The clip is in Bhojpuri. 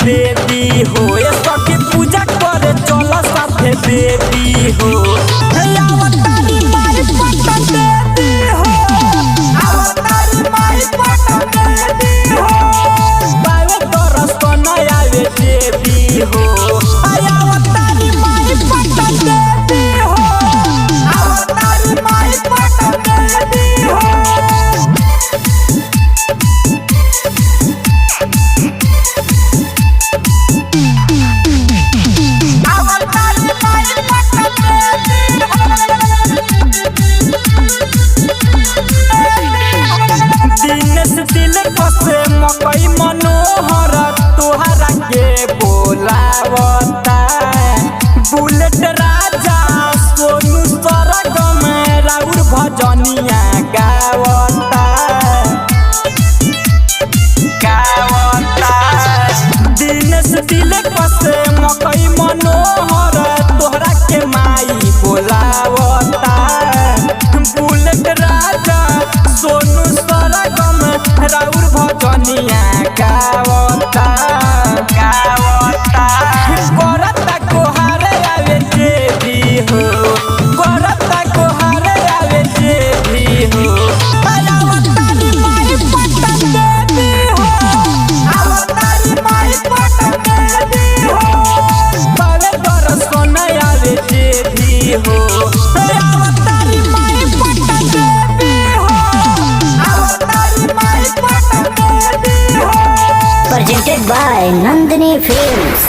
बेबी हो ये सखी पूजा करे चल साथे बेबी हो अवतारी माई पटन बेबी हो अवतारी माई पटन बेबी हो बावे तरस को नया बेबी हो अवतारी माई पटन बेबी हो अवतारी माई पटन बेबी हो मकई मनोहर तुहरा के बोलावता बुलेट राजा सोनू सरगम राउर भजनिया गावता दिनेश दिलक से मकई मनोहर तोहरा के माई बोलावता बुलेट राजा सोनू सरगम राउर भजनिया गावता करता कोहारे आवे जे भी हो करता कोहारे आवे जे भी हो अवतारी माई पटन बेबी हो अवतारी माई पटन बेबी हो बावे तरस को नया आवे जे भी हो अवतारी माई पटन बेबी हो अवतारी माई पटन बेबी हो Presented by Nandini Films.